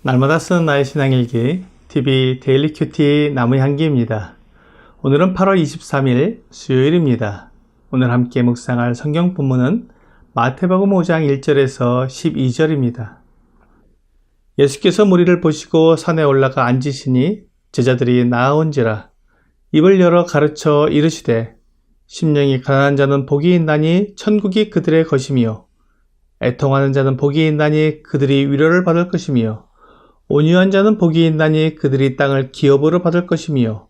날마다 쓰는 나의 신앙일기 TV 데일리 큐티 나무향기입니다. 오늘은 8월 23일 수요일입니다. 오늘 함께 묵상할 성경 본문은 마태복음 5장 1절에서 12절입니다. 예수께서 무리를 보시고 산에 올라가 앉으시니 제자들이 나아온지라 입을 열어 가르쳐 이르시되 심령이 가난한 자는 복이 있나니 천국이 그들의 것이며 애통하는 자는 복이 있나니 그들이 위로를 받을 것이며 온유한 자는 복이 있나니 그들이 땅을 기업으로 받을 것이며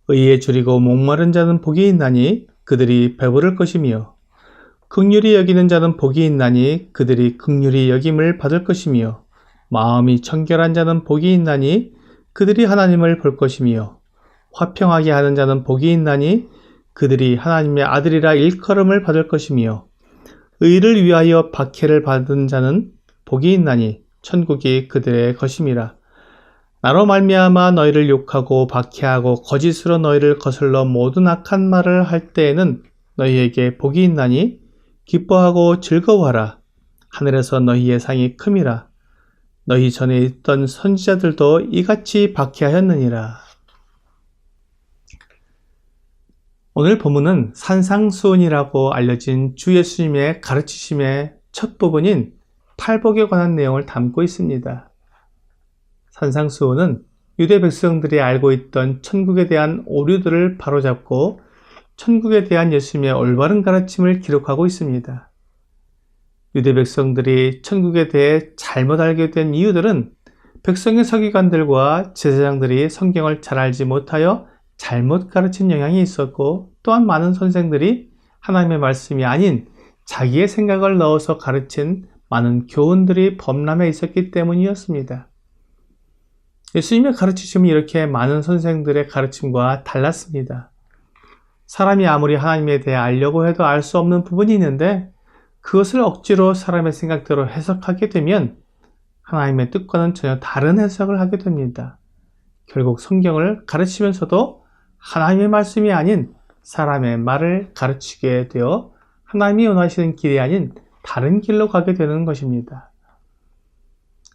의에 줄이고 목마른 자는 복이 있나니 그들이 배부를 것이며 긍휼히 여기는 자는 복이 있나니 그들이 긍휼히 여김을 받을 것이며 마음이 청결한 자는 복이 있나니 그들이 하나님을 볼 것이며 화평하게 하는 자는 복이 있나니 그들이 하나님의 아들이라 일컬음을 받을 것이며 의를 위하여 박해를 받은 자는 복이 있나니 천국이 그들의 것임이라. 나로 말미암아 너희를 욕하고 박해하고 거짓으로 너희를 거슬러 모든 악한 말을 할 때에는 너희에게 복이 있나니 기뻐하고 즐거워하라. 하늘에서 너희의 상이 큼이라. 너희 전에 있던 선지자들도 이같이 박해하였느니라. 오늘 본문은 산상수훈이라고 알려진 주 예수님의 가르치심의 첫 부분인 팔복에 관한 내용을 담고 있습니다. 산상수훈은 유대 백성들이 알고 있던 천국에 대한 오류들을 바로잡고 천국에 대한 예수님의 올바른 가르침을 기록하고 있습니다. 유대 백성들이 천국에 대해 잘못 알게 된 이유들은 백성의 서기관들과 제사장들이 성경을 잘 알지 못하여 잘못 가르친 영향이 있었고, 또한 많은 선생들이 하나님의 말씀이 아닌 자기의 생각을 넣어서 가르친 많은 교훈들이 범람해 있었기 때문이었습니다. 예수님의 가르치심이 이렇게 많은 선생들의 가르침과 달랐습니다. 사람이 아무리 하나님에 대해 알려고 해도 알 수 없는 부분이 있는데 그것을 억지로 사람의 생각대로 해석하게 되면 하나님의 뜻과는 전혀 다른 해석을 하게 됩니다. 결국 성경을 가르치면서도 하나님의 말씀이 아닌 사람의 말을 가르치게 되어 하나님이 원하시는 길이 아닌 다른 길로 가게 되는 것입니다.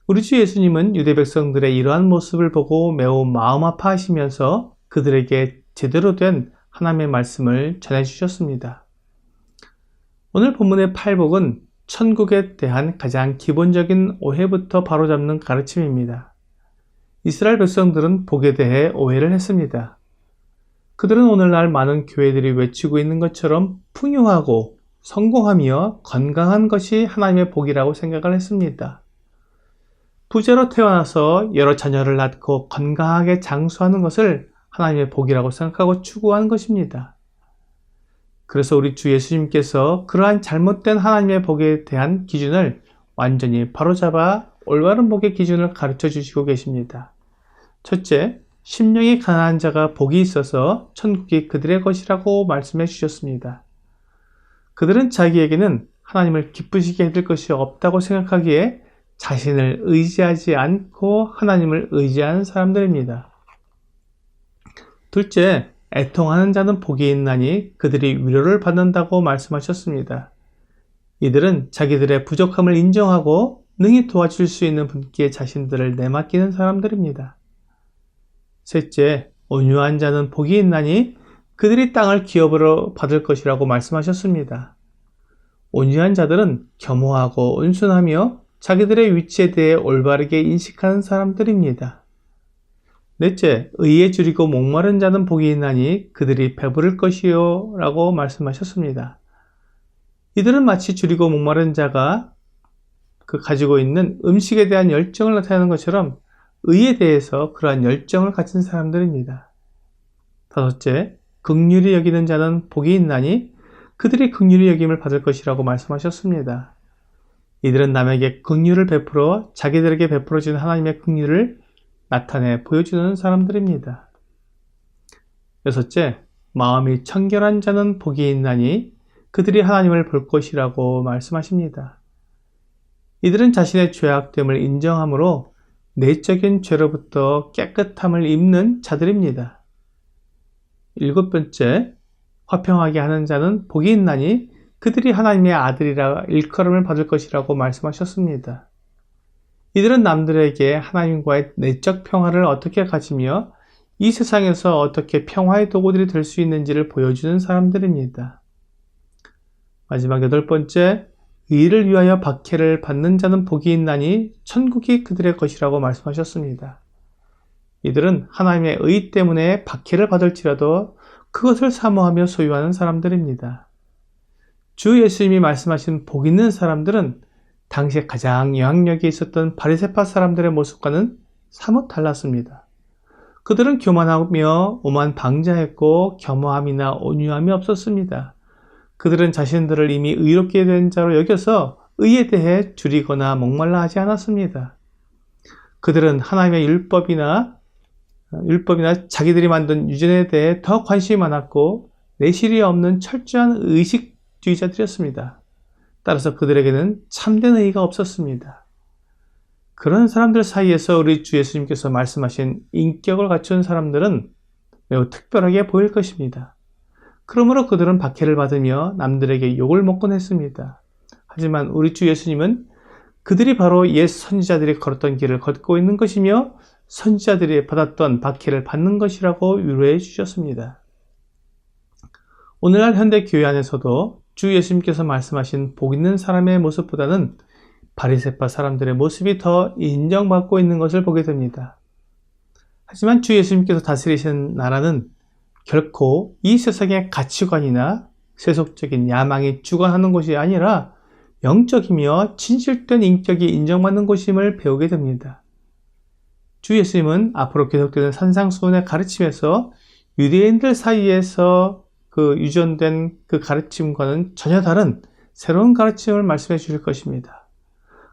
우리 주 예수님은 유대 백성들의 이러한 모습을 보고 매우 마음 아파하시면서 그들에게 제대로 된 하나님의 말씀을 전해주셨습니다. 오늘 본문의 팔복은 천국에 대한 가장 기본적인 오해부터 바로잡는 가르침입니다. 이스라엘 백성들은 복에 대해 오해를 했습니다. 그들은 오늘날 많은 교회들이 외치고 있는 것처럼 풍요하고 성공하며 건강한 것이 하나님의 복이라고 생각을 했습니다. 부자로 태어나서 여러 자녀를 낳고 건강하게 장수하는 것을 하나님의 복이라고 생각하고 추구하는 것입니다. 그래서 우리 주 예수님께서 그러한 잘못된 하나님의 복에 대한 기준을 완전히 바로잡아 올바른 복의 기준을 가르쳐 주시고 계십니다. 첫째, 심령이 가난한 자가 복이 있어서 천국이 그들의 것이라고 말씀해 주셨습니다. 그들은 자기에게는 하나님을 기쁘시게 해줄 것이 없다고 생각하기에 자신을 의지하지 않고 하나님을 의지하는 사람들입니다. 둘째, 애통하는 자는 복이 있나니 그들이 위로를 받는다고 말씀하셨습니다. 이들은 자기들의 부족함을 인정하고 능히 도와줄 수 있는 분께 자신들을 내맡기는 사람들입니다. 셋째, 온유한 자는 복이 있나니 그들이 땅을 기업으로 받을 것이라고 말씀하셨습니다. 온유한 자들은 겸허하고 온순하며 자기들의 위치에 대해 올바르게 인식하는 사람들입니다. 넷째, 의에 줄이고 목마른 자는 복이 있나니 그들이 배부를 것이요 라고 말씀하셨습니다. 이들은 마치 줄이고 목마른 자가 가지고 있는 음식에 대한 열정을 나타내는 것처럼 의에 대해서 그러한 열정을 가진 사람들입니다. 다섯째, 긍휼히 여기는 자는 복이 있나니 그들이 긍휼히 여김을 받을 것이라고 말씀하셨습니다. 이들은 남에게 긍휼을 베풀어 자기들에게 베풀어진 하나님의 긍휼을 나타내 보여주는 사람들입니다. 여섯째, 마음이 청결한 자는 복이 있나니 그들이 하나님을 볼 것이라고 말씀하십니다. 이들은 자신의 죄악됨을 인정함으로 내적인 죄로부터 깨끗함을 입는 자들입니다. 일곱 번째, 화평하게 하는 자는 복이 있나니 그들이 하나님의 아들이라 일컬음을 받을 것이라고 말씀하셨습니다. 이들은 남들에게 하나님과의 내적 평화를 어떻게 가지며 이 세상에서 어떻게 평화의 도구들이 될 수 있는지를 보여주는 사람들입니다. 마지막 8번째, 의를 위하여 박해를 받는 자는 복이 있나니 천국이 그들의 것이라고 말씀하셨습니다. 이들은 하나님의 의 때문에 박해를 받을지라도 그것을 사모하며 소유하는 사람들입니다. 주 예수님이 말씀하신 복 있는 사람들은 당시에 가장 영향력이 있었던 바리새파 사람들의 모습과는 사뭇 달랐습니다. 그들은 교만하며 오만 방자했고 겸허함이나 온유함이 없었습니다. 그들은 자신들을 이미 의롭게 된 자로 여겨서 의에 대해 줄이거나 목말라 하지 않았습니다. 그들은 하나님의 율법이나 자기들이 만든 유전에 대해 더 관심이 많았고 내실이 없는 철저한 의식주의자들이었습니다. 따라서 그들에게는 참된 의의가 없었습니다. 그런 사람들 사이에서 우리 주 예수님께서 말씀하신 인격을 갖춘 사람들은 매우 특별하게 보일 것입니다. 그러므로 그들은 박해를 받으며 남들에게 욕을 먹곤 했습니다. 하지만 우리 주 예수님은 그들이 바로 옛 선지자들이 걸었던 길을 걷고 있는 것이며 선지자들이 받았던 박해를 받는 것이라고 위로해 주셨습니다. 오늘날 현대 교회 안에서도 주 예수님께서 말씀하신 복 있는 사람의 모습보다는 바리새파 사람들의 모습이 더 인정받고 있는 것을 보게 됩니다. 하지만 주 예수님께서 다스리신 나라는 결코 이 세상의 가치관이나 세속적인 야망이 주관하는 것이 아니라 영적이며 진실된 인격이 인정받는 곳임을 배우게 됩니다. 주 예수님은 앞으로 계속되는 산상수훈의 가르침에서 유대인들 사이에서 유전된 그 가르침과는 전혀 다른 새로운 가르침을 말씀해 주실 것입니다.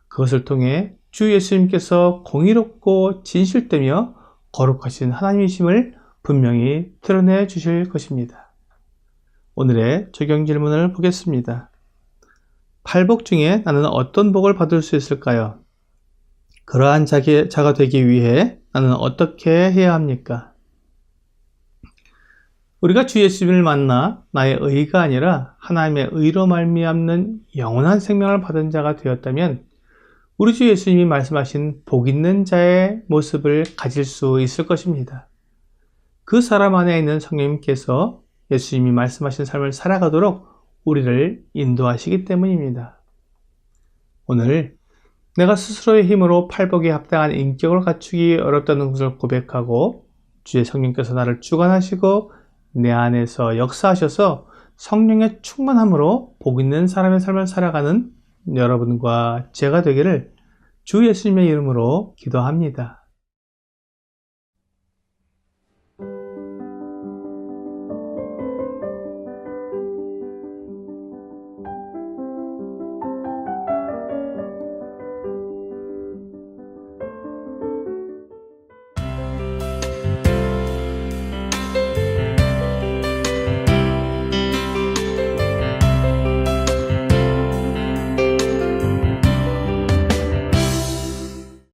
그것을 통해 주 예수님께서 공의롭고 진실되며 거룩하신 하나님이심을 분명히 드러내 주실 것입니다. 오늘의 적용 질문을 보겠습니다. 8복 중에 나는 어떤 복을 받을 수 있을까요? 그러한 자가 되기 위해 나는 어떻게 해야 합니까? 우리가 주 예수님을 만나 나의 의가 아니라 하나님의 의로 말미암는 영원한 생명을 받은 자가 되었다면 우리 주 예수님이 말씀하신 복 있는 자의 모습을 가질 수 있을 것입니다. 그 사람 안에 있는 성령님께서 예수님이 말씀하신 삶을 살아가도록 우리를 인도하시기 때문입니다. 오늘 내가 스스로의 힘으로 팔복에 합당한 인격을 갖추기 어렵다는 것을 고백하고 주의 성령께서 나를 주관하시고 내 안에서 역사하셔서 성령의 충만함으로 복 있는 사람의 삶을 살아가는 여러분과 제가 되기를 주 예수님의 이름으로 기도합니다.